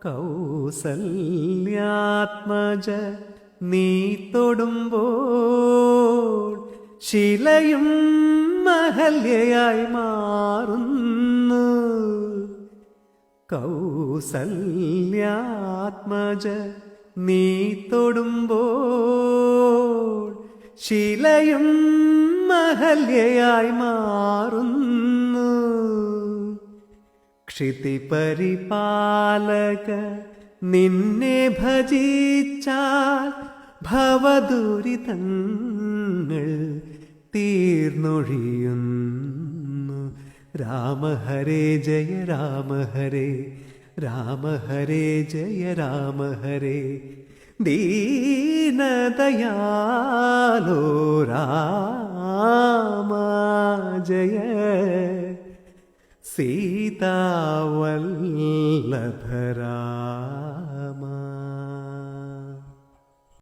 കൗസല്യാത്മജ നീ തൊടുമ്പോൾ ശിലയും മഹല്യയായി മാറുന്നു. കൗസല്യാത്മജ നീ തൊടുമ്പോൾ ശിലയും മഹല്യയായി മാറുന്നു. ക്ഷിതിപരിപാലക നിന്നെ ഭജിച്ചാൽ ഭവദുരിതങ്ങൾ തീർന്നൊഴിയുന്നു. രാമ ഹരേ ജയ രാമ ഹരേ, രാമ ഹരേ ജയ രാമ ഹരേ, ദീനദയാലോ രാമ ജയ, സീതാവല്ലഭ രാമ.